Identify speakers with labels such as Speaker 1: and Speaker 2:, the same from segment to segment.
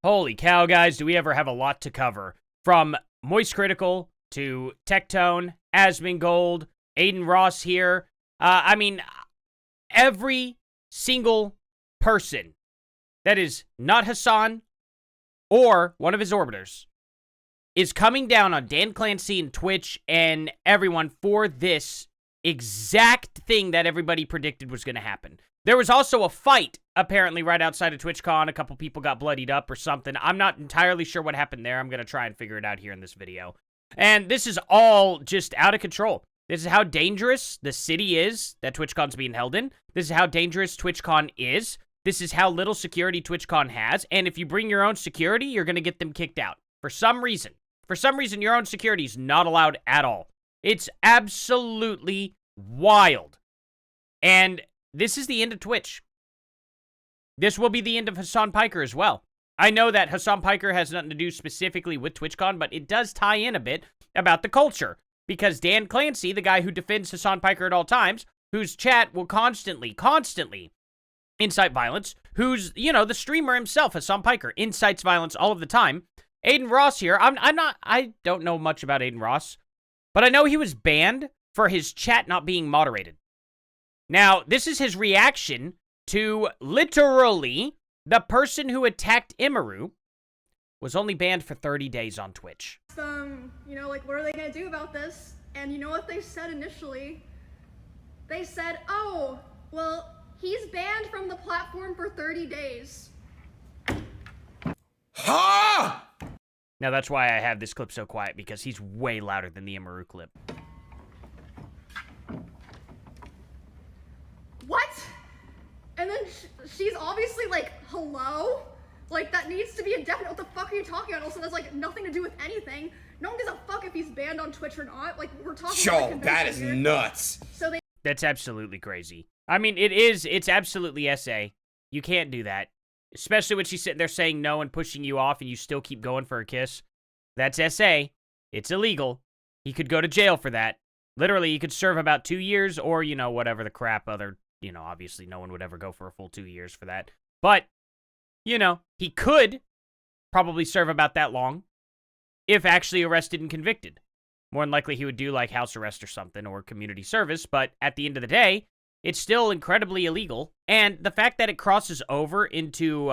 Speaker 1: Holy cow, guys, do we ever have a lot to cover. From Moist Critical to Tectone, Asmongold, Aiden Ross here. I mean, every single person that is not Hassan or one of his orbiters is coming down on Dan Clancy and Twitch and everyone for this exact thing that everybody predicted was going to happen. There was also a fight, apparently, right outside of TwitchCon. A couple people got bloodied up or something. I'm not entirely sure what happened there. I'm going to try and figure it out here in this video. And this is all just out of control. This is how dangerous the city is that TwitchCon's being held in. This is how dangerous TwitchCon is. This is how little security TwitchCon has. And if you bring your own security, you're going to get them kicked out. For some reason. For some reason, your own security is not allowed at all. It's absolutely wild. And this is the end of Twitch. This will be the end of Hassan Piker as well. I know that Hassan Piker has nothing to do specifically with TwitchCon, but it does tie in a bit about the culture. Because Dan Clancy, the guy who defends Hassan Piker at all times, whose chat will constantly incite violence, who's, you know, the streamer himself, Hassan Piker, incites violence all of the time. Aiden Ross here, I don't know much about Aiden Ross, but I know he was banned for his chat not being moderated. Now, this is his reaction to literally the person who attacked Emiru was only banned for 30 days on Twitch.
Speaker 2: You know, like, what are they gonna do about this? And you know what they said initially? They said, oh, well, he's banned from the platform for 30 days.
Speaker 3: Ha!
Speaker 1: Now, that's why I have this clip so quiet, because he's way louder than the Emiru clip.
Speaker 2: What? And then she's obviously like, hello? Like, that needs to be indefinite. What the fuck are you talking about? Also, that's like nothing to do with anything. No one gives a fuck if he's banned on Twitch or not. Like, we're talking about the
Speaker 3: that is
Speaker 2: convention
Speaker 3: nuts.
Speaker 2: So they
Speaker 1: That's absolutely crazy. I mean, it's absolutely SA. You can't do that. Especially when she's sitting there saying no and pushing you off and you still keep going for a kiss. That's SA. It's illegal. He could go to jail for that. Literally, he could serve about 2 years or, you know, whatever the crap other, you know, obviously no one would ever go for a full 2 years for that. But, you know, he could probably serve about that long if actually arrested and convicted. More than likely, he would do, like, house arrest or something or community service. But at the end of the day, it's still incredibly illegal. And the fact that it crosses over into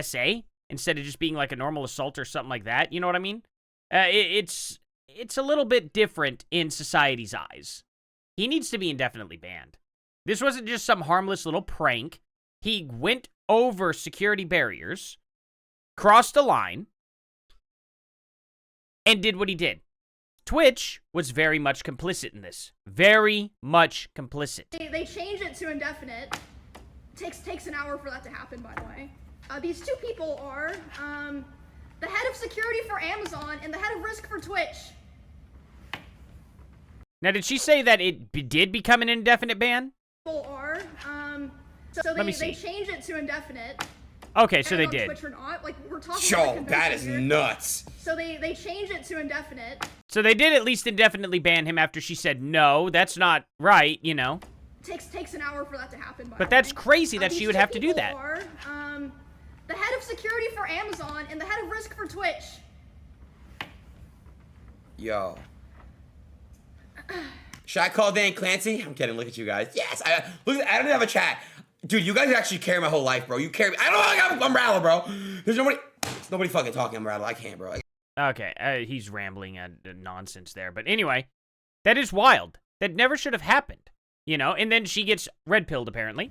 Speaker 1: SA instead of just being like a normal assault or something like that, you know what I mean? It's a little bit different in society's eyes. He needs to be indefinitely banned. This wasn't just some harmless little prank. He went over security barriers, crossed a line, and did what he did. Twitch was very much complicit in this. Very much complicit.
Speaker 2: They changed it to indefinite. Takes an hour for that to happen, by the way. These two people are the head of security for Amazon and the head of risk for Twitch.
Speaker 1: Now, did she say that it did become an indefinite ban?
Speaker 2: People are
Speaker 1: Let me see.
Speaker 2: They changed it to indefinite.
Speaker 1: Okay, so they
Speaker 2: on
Speaker 1: did.
Speaker 2: Twitch or not. Like, we're talking about the
Speaker 3: that is
Speaker 2: convention here.
Speaker 3: nuts.
Speaker 2: So they changed it to indefinite.
Speaker 1: So they did at least indefinitely ban him after she said, no, that's not right, you know.
Speaker 2: Takes an hour for that to happen, by
Speaker 1: But
Speaker 2: the
Speaker 1: that's
Speaker 2: way.
Speaker 1: crazy that she
Speaker 2: These
Speaker 1: would
Speaker 2: two
Speaker 1: have to do
Speaker 2: people
Speaker 1: that.
Speaker 2: Are, the head of security for Amazon and the head of risk for Twitch.
Speaker 3: Yo. Should I call Dan Clancy? I'm kidding. Look at you guys. Yes. Look. I don't have a chat. Dude, you guys actually carry my whole life, bro. You carry me. I don't know. I got Umbrella, bro. There's nobody fucking talking Umbrella. I can't, bro.
Speaker 1: Okay, he's rambling nonsense there. But anyway, that is wild. That never should have happened, you know? And then she gets red-pilled, apparently.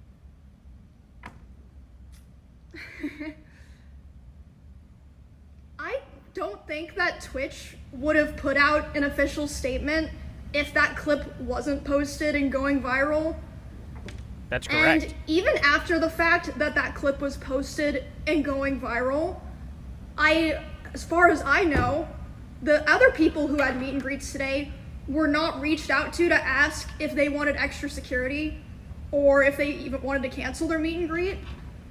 Speaker 2: I don't think that Twitch would have put out an official statement if that clip wasn't posted and going viral.
Speaker 1: That's correct.
Speaker 2: And even after the fact that that clip was posted and going viral, as far as I know, the other people who had meet and greets today were not reached out to ask if they wanted extra security or if they even wanted to cancel their meet and greet.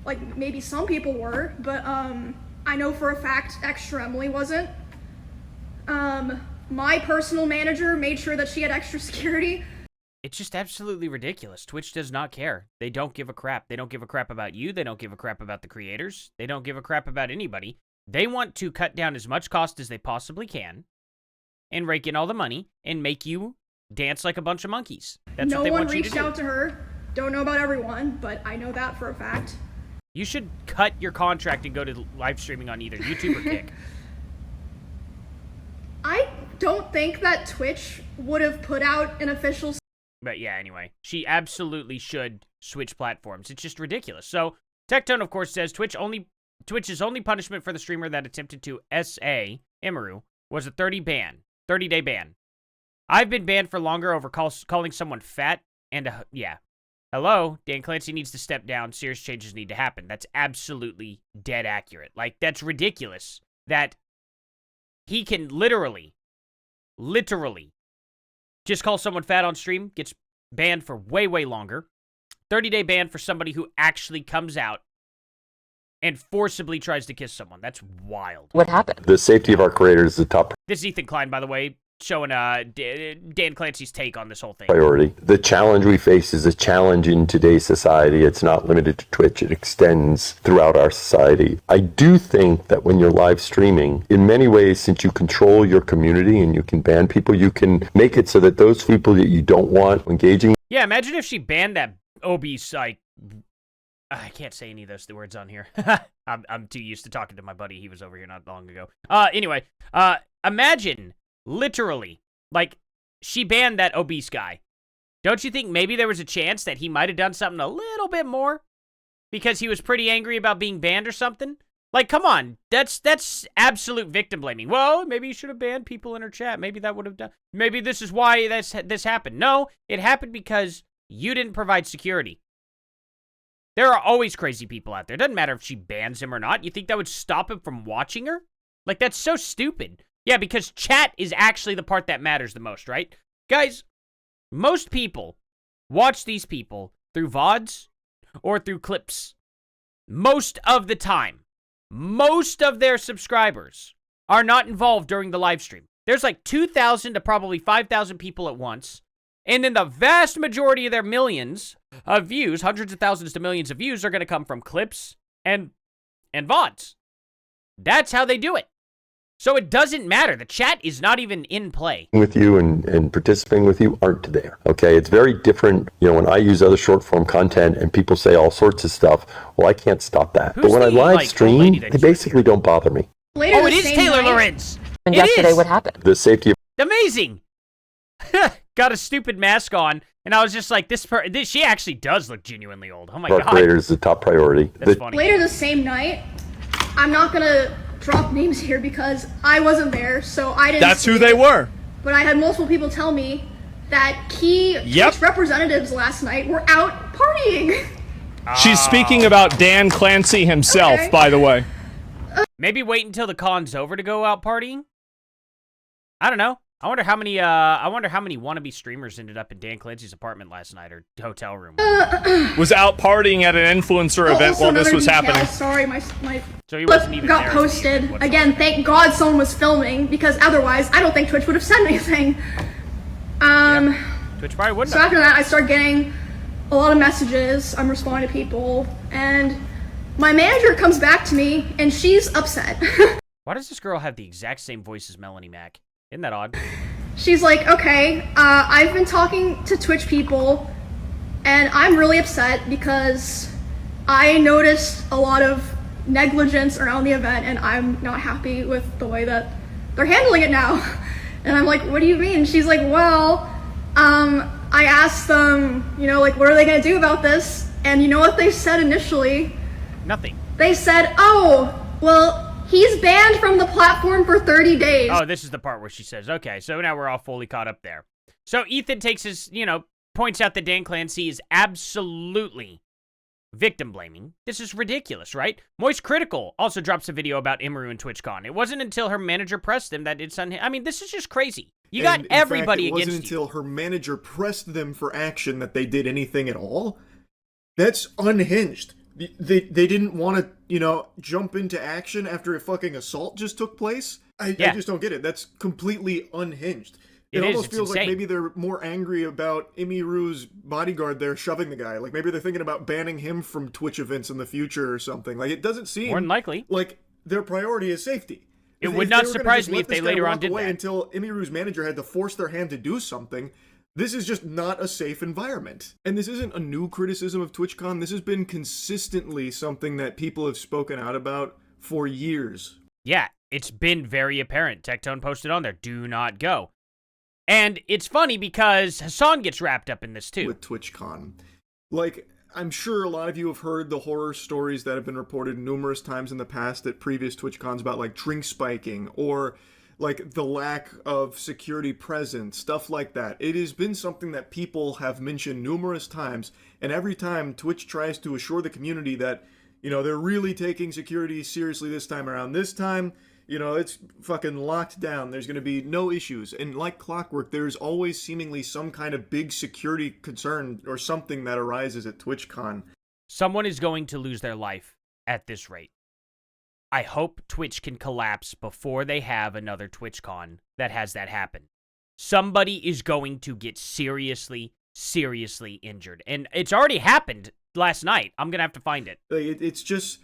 Speaker 2: Like, maybe some people were, but I know for a fact Extra Emily wasn't. My personal manager made sure that she had extra security.
Speaker 1: It's just absolutely ridiculous. Twitch does not care. They don't give a crap. They don't give a crap about you. They don't give a crap about the creators. They don't give a crap about anybody. They want to cut down as much cost as they possibly can and rake in all the money and make you dance like a bunch of monkeys. That's
Speaker 2: No
Speaker 1: what they
Speaker 2: one
Speaker 1: want you to
Speaker 2: reached
Speaker 1: do.
Speaker 2: out to her. Don't know about everyone, but I know that for a fact.
Speaker 1: You should cut your contract and go to live streaming on either YouTube or Kick.
Speaker 2: I don't think that Twitch would have put out an official.
Speaker 1: But yeah, anyway, she absolutely should switch platforms. It's just ridiculous. So Tectone, of course, says Twitch's only punishment for the streamer that attempted to SA Emiru was a 30-day ban. I've been banned for longer over calling someone fat and yeah. Hello, Dan Clancy needs to step down. Serious changes need to happen. That's absolutely dead accurate. Like, that's ridiculous that he can literally just call someone fat on stream, gets banned for way, way longer. 30-day ban for somebody who actually comes out and forcibly tries to kiss someone. That's wild.
Speaker 4: What happened?
Speaker 5: The safety of our creators is the top
Speaker 1: This is Ethan Klein, by the way, showing Dan Clancy's take on this whole thing.
Speaker 5: priority. The challenge we face is a challenge in today's society. It's not limited to Twitch. It extends throughout our society. I do think that when you're live streaming, in many ways, since you control your community and you can ban people, you can make it so that those people that you don't want engaging.
Speaker 1: Yeah, imagine if she banned that obese, like, I can't say any of those words on here. I'm too used to talking to my buddy. He was over here not long ago. Anyway, imagine, literally, like, she banned that obese guy. Don't you think maybe there was a chance that he might have done something a little bit more? Because he was pretty angry about being banned or something? Like, come on. That's absolute victim blaming. Well, maybe you should have banned people in her chat. Maybe that would have done... Maybe this is why this happened. No, it happened because you didn't provide security. There are always crazy people out there. It doesn't matter if she bans him or not. You think that would stop him from watching her? Like, that's so stupid. Yeah, because chat is actually the part that matters the most, right? Guys, most people watch these people through VODs or through clips. Most of the time. Most of their subscribers are not involved during the live stream. There's like 2,000 to probably 5,000 people at once. And then the vast majority of their millions of views, hundreds of thousands to millions of views, are going to come from clips and VODs. That's how they do it. So it doesn't matter. The chat is not even in play.
Speaker 5: With you and participating with you aren't there. Okay, it's very different. You know, when I use other short form content and people say all sorts of stuff, well, I can't stop that.
Speaker 1: Who's
Speaker 5: but when I
Speaker 1: the,
Speaker 5: live
Speaker 1: like, old
Speaker 5: stream,
Speaker 1: lady that
Speaker 5: they
Speaker 1: you
Speaker 5: basically don't bother me.
Speaker 2: Later
Speaker 1: Oh,
Speaker 2: the
Speaker 1: it is
Speaker 2: same
Speaker 1: Taylor
Speaker 2: night-
Speaker 1: Lorenz.
Speaker 4: And
Speaker 1: It
Speaker 4: yesterday,
Speaker 1: is.
Speaker 4: what happened?
Speaker 5: The safety of
Speaker 1: Amazing. Got a stupid mask on, and I was just like, this she actually does look genuinely old. Oh my
Speaker 5: our
Speaker 1: god.
Speaker 5: creators is the top priority.
Speaker 1: That's
Speaker 5: The
Speaker 1: funny.
Speaker 2: Later the same night, I'm not gonna drop names here because I wasn't there, so I didn't.
Speaker 6: That's who
Speaker 2: see
Speaker 6: they
Speaker 2: it.
Speaker 6: were.
Speaker 2: But I had multiple people tell me that key
Speaker 6: Yep.
Speaker 2: Twitch representatives last night were out partying.
Speaker 6: She's speaking about Dan Clancy himself,
Speaker 2: Okay.
Speaker 6: by the way.
Speaker 1: Maybe wait until the con's over to go out partying? I don't know. I wonder how many wannabe streamers ended up in Dan Clancy's apartment last night or hotel room.
Speaker 6: Was out partying at an influencer event
Speaker 2: Also,
Speaker 6: while this
Speaker 2: another
Speaker 6: was
Speaker 2: detail,
Speaker 6: happening.
Speaker 2: Sorry, my
Speaker 1: So he
Speaker 2: clip
Speaker 1: wasn't even
Speaker 2: got
Speaker 1: there.
Speaker 2: posted.
Speaker 1: What's
Speaker 2: Again, thank God someone was filming, because otherwise I don't think Twitch would have said anything.
Speaker 1: Twitch probably wouldn't
Speaker 2: So
Speaker 1: have.
Speaker 2: after that, I start getting a lot of messages. I'm responding to people, and my manager comes back to me, and she's upset.
Speaker 1: Why does this girl have the exact same voice as Melanie Mac? Isn't that odd?
Speaker 2: She's like, okay, I've been talking to Twitch people, and I'm really upset because I noticed a lot of negligence around the event, and I'm not happy with the way that they're handling it now. And I'm like, what do you mean? She's like, well, I asked them, you know, like, what are they gonna do about this? And you know what they said initially?
Speaker 1: Nothing.
Speaker 2: They said, oh, well, he's banned from the platform for 30 days.
Speaker 1: Oh, this is the part where she says, okay, so now we're all fully caught up there. So Ethan takes his, points out that Dan Clancy is absolutely victim blaming. This is ridiculous, right? Moist Critical also drops a video about Emiru and TwitchCon. It wasn't until her manager pressed him that it's on him. I mean, this is just crazy. You got
Speaker 7: And in
Speaker 1: everybody
Speaker 7: fact, it
Speaker 1: against
Speaker 7: wasn't
Speaker 1: you.
Speaker 7: until her manager pressed them for action that they did anything at all. That's unhinged. They didn't want to, jump into action after a fucking assault just took place. I just don't get it. That's completely unhinged. It almost feels like maybe they're more angry about Emiru's bodyguard there shoving the guy. Like maybe they're thinking about banning him from Twitch events in the future or something. Like it doesn't seem
Speaker 1: More than likely.
Speaker 7: like their priority is safety.
Speaker 1: It
Speaker 7: If
Speaker 1: would
Speaker 7: they
Speaker 1: not
Speaker 7: were gonna
Speaker 1: surprise
Speaker 7: just
Speaker 1: me
Speaker 7: let
Speaker 1: if they
Speaker 7: this guy
Speaker 1: later on
Speaker 7: walk
Speaker 1: did
Speaker 7: away
Speaker 1: that.
Speaker 7: until Emiru's manager had to force their hand to do something. This is just not a safe environment. And this isn't a new criticism of TwitchCon. This has been consistently something that people have spoken out about for years.
Speaker 1: Yeah, it's been very apparent. Tectone posted on there, do not go. And it's funny because Hassan gets wrapped up in this too.
Speaker 7: With TwitchCon. Like, I'm sure a lot of you have heard the horror stories that have been reported numerous times in the past at previous TwitchCons about, like, drink spiking or, like, the lack of security present, stuff like that. It has been something that people have mentioned numerous times, and every time Twitch tries to assure the community that, you know, they're really taking security seriously this time around. This time, you know, it's fucking locked down. There's going to be no issues. And like clockwork, there's always seemingly some kind of big security concern or something that arises at TwitchCon.
Speaker 1: Someone is going to lose their life at this rate. I hope Twitch can collapse before they have another TwitchCon that has that happen. Somebody is going to get seriously, seriously injured. And it's already happened last night. I'm going to have to find it.
Speaker 7: It's just,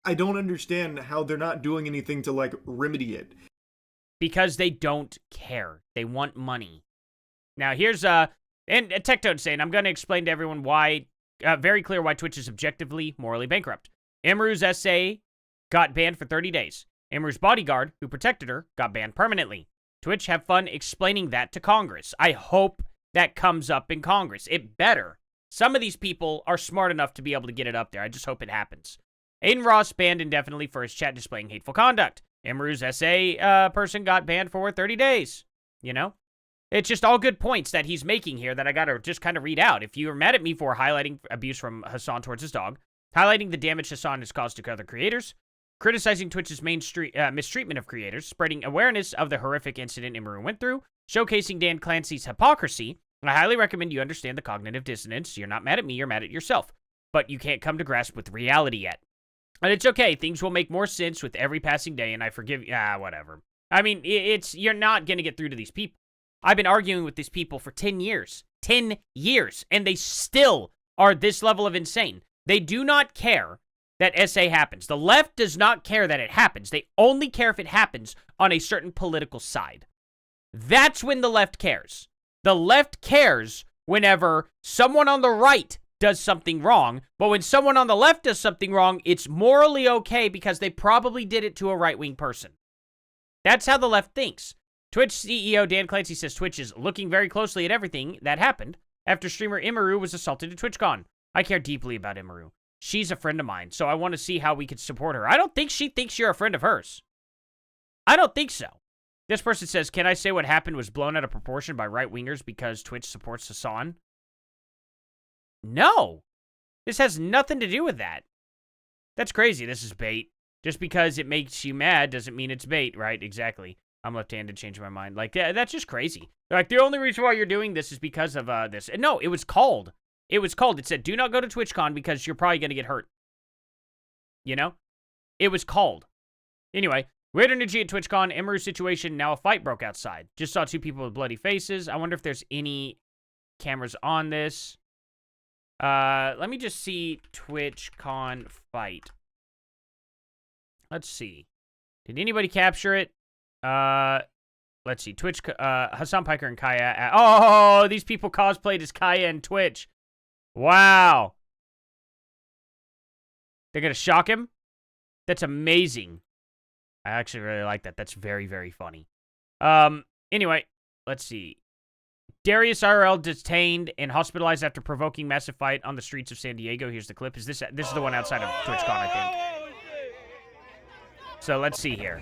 Speaker 7: I don't understand how they're not doing anything to, like, remedy it.
Speaker 1: Because they don't care. They want money. Now, here's, and Tectone saying, I'm going to explain to everyone why, very clear why Twitch is objectively morally bankrupt. Emiru's essay got banned for 30 days. Emiru's bodyguard, who protected her, got banned permanently. Twitch have fun explaining that to Congress. I hope that comes up in Congress. It better. Some of these people are smart enough to be able to get it up there. I just hope it happens. Aiden Ross banned indefinitely for his chat displaying hateful conduct. Emiru's essay person got banned for 30 days. You know? It's just all good points that he's making here that I gotta just kind of read out. If you are mad at me for highlighting abuse from Hassan towards his dog, highlighting the damage Hassan has caused to other creators, criticizing Twitch's mistreatment of creators, spreading awareness of the horrific incident Emiru went through, showcasing Dan Clancy's hypocrisy, I highly recommend you understand the cognitive dissonance. You're not mad at me, you're mad at yourself. But you can't come to grasp with reality yet. And it's okay, things will make more sense with every passing day, and I forgive you. Whatever. I mean, you're not going to get through to these people. I've been arguing with these people for 10 years. 10 years. And they still are this level of insane. They do not care that SA happens. The left does not care that it happens. They only care if it happens on a certain political side. That's when the left cares. The left cares whenever someone on the right does something wrong, but when someone on the left does something wrong, it's morally okay because they probably did it to a right-wing person. That's how the left thinks. Twitch CEO Dan Clancy says Twitch is looking very closely at everything that happened after streamer Emiru was assaulted at TwitchCon. I care deeply about Emiru. She's a friend of mine, so I want to see how we could support her. I don't think she thinks you're a friend of hers. I don't think so. This person says, can I say what happened was blown out of proportion by right-wingers because Twitch supports Hassan? No. This has nothing to do with that. That's crazy. This is bait. Just because it makes you mad doesn't mean it's bait, right? Exactly. I'm left-handed, changing my mind. Like, that's just crazy. Like, the only reason why you're doing this is because of this. And no, it was called. It was called. It said, do not go to TwitchCon because you're probably going to get hurt. You know? It was called. Anyway, weird energy at TwitchCon. Emiru situation. Now a fight broke outside. Just saw two people with bloody faces. I wonder if there's any cameras on this. Let me just see TwitchCon fight. Let's see. Did anybody capture it? Let's see. Twitch, Hassan Piker and Kaya. Oh, these people cosplayed as Kaya and Twitch. Wow. They're gonna shock him? That's amazing. I actually really like that. That's very, very funny. Anyway, let's see. Darius RL detained and hospitalized after provoking massive fight on the streets of San Diego. Here's the clip. This is the one outside of TwitchCon, I think. So let's see here.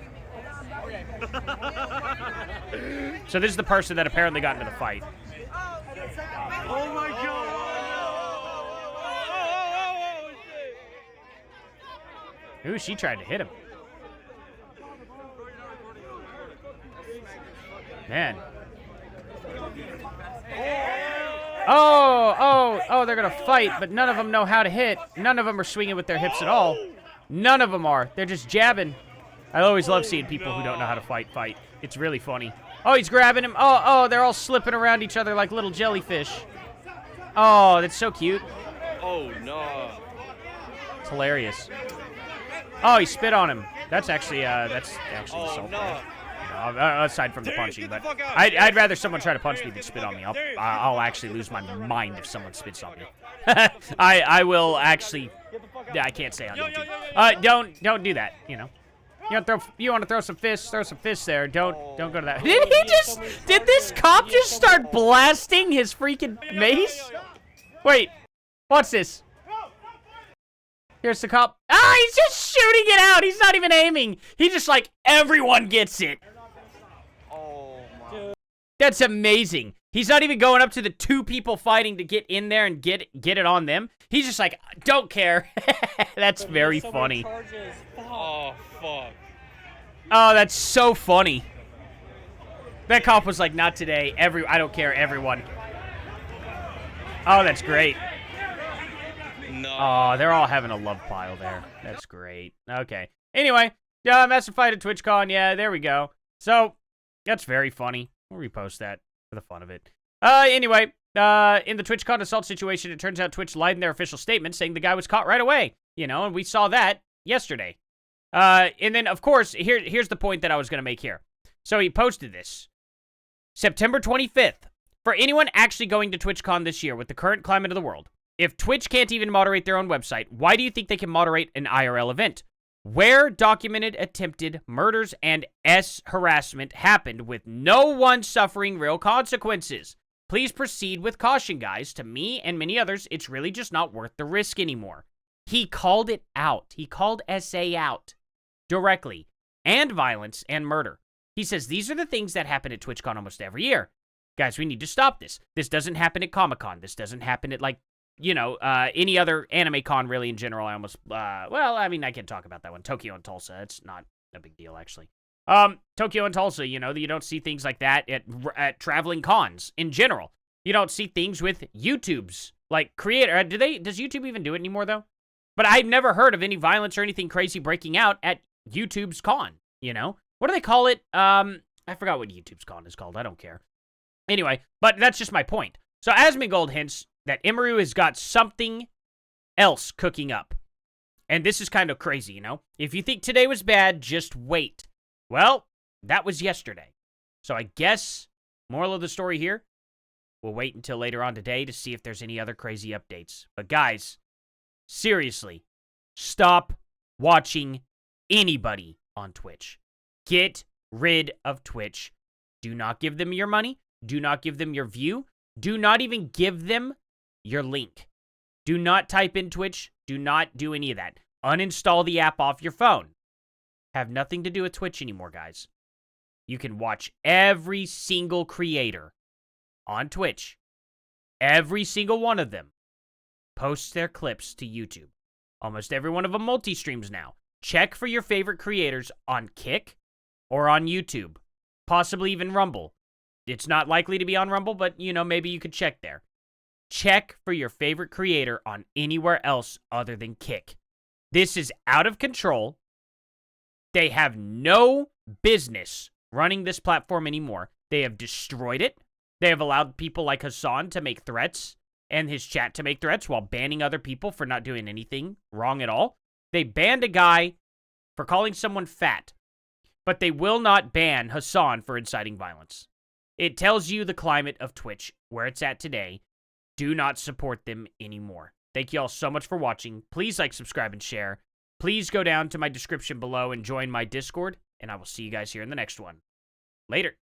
Speaker 1: So this is the person that apparently got into the fight.
Speaker 4: Oh my god!
Speaker 1: Ooh, she tried to hit him. Man. Oh, they're gonna fight, but none of them know how to hit. None of them are swinging with their hips at all. None of them are. They're just jabbing. I always love seeing people who don't know how to fight. It's really funny. Oh, he's grabbing him. Oh, they're all slipping around each other like little jellyfish. Oh, that's so cute.
Speaker 4: Oh, no.
Speaker 1: It's hilarious. Oh, he spit on him. That's actually
Speaker 4: Oh,
Speaker 1: assault.
Speaker 4: no.
Speaker 1: Right? Aside from the
Speaker 4: Dude,
Speaker 1: punching,
Speaker 4: get the
Speaker 1: but
Speaker 4: fuck out.
Speaker 1: I'd rather someone try to punch me than spit on me. I'll actually lose my mind if someone spits on me. I will actually. I can't say on YouTube. Don't do that. You know. You want to throw some fists? Throw some fists there. Don't go to that. Did this cop just start blasting his freaking mace? Wait, what's this? Here's the cop. Ah, he's just shooting it out. He's not even aiming. He's just like, everyone gets it.
Speaker 4: Oh, my.
Speaker 1: That's amazing. He's not even going up to the two people fighting to get in there and get it on them. He's just like, don't care. That's very funny.
Speaker 4: Oh, fuck.
Speaker 1: Oh, that's so funny. That cop was like, not today. I don't care, everyone. Oh, that's great.
Speaker 4: No.
Speaker 1: Oh, they're all having a love pile there. That's great. Okay. Anyway, massive fight at TwitchCon. Yeah, there we go. So, that's very funny. We'll repost that for the fun of it. Anyway, in the TwitchCon assault situation, it turns out Twitch lied in their official statement saying the guy was caught right away. You know, and we saw that yesterday. And then, of course, here's the point that I was going to make here. So he posted this. September 25th. For anyone actually going to TwitchCon this year with the current climate of the world, if Twitch can't even moderate their own website, why do you think they can moderate an IRL event? Where documented attempted murders and harassment happened with no one suffering real consequences. Please proceed with caution, guys. To me and many others, it's really just not worth the risk anymore. He called it out. He called SA out directly. And violence and murder. He says these are the things that happen at TwitchCon almost every year. Guys, we need to stop this. This doesn't happen at Comic-Con. This doesn't happen at, like, you know, any other anime con really in general. I almost, well, I mean, I can talk about that one. Tokyo and Tulsa. It's not a big deal, actually. Tokyo and Tulsa, you know, you don't see things like that at traveling cons in general. You don't see things with YouTube's, like, creator. Does YouTube even do it anymore, though? But I've never heard of any violence or anything crazy breaking out at YouTube's con, you know? What do they call it? I forgot what YouTube's con is called. I don't care. Anyway, but that's just my point. So Asmongold hints that Emiru has got something else cooking up. And this is kind of crazy, you know? If you think today was bad, just wait. Well, that was yesterday. So I guess, moral of the story here, we'll wait until later on today to see if there's any other crazy updates. But guys, seriously, stop watching anybody on Twitch. Get rid of Twitch. Do not give them your money. Do not give them your view. Do not even give them your link. Do not type in Twitch. Do not do any of that. Uninstall the app off your phone. Have nothing to do with Twitch anymore, guys. You can watch every single creator on Twitch. Every single one of them posts their clips to YouTube. Almost every one of them multi-streams now. Check for your favorite creators on Kick or on YouTube. Possibly even Rumble. It's not likely to be on Rumble, but, you know, maybe you could check there. Check for your favorite creator on anywhere else other than Kick. This is out of control. They have no business running this platform anymore. They have destroyed it. They have allowed people like Hassan to make threats and his chat to make threats while banning other people for not doing anything wrong at all. They banned a guy for calling someone fat, but they will not ban Hassan for inciting violence. It tells you the climate of Twitch, where it's at today. Do not support them anymore. Thank you all so much for watching. Please like, subscribe, and share. Please go down to my description below and join my Discord, and I will see you guys here in the next one. Later.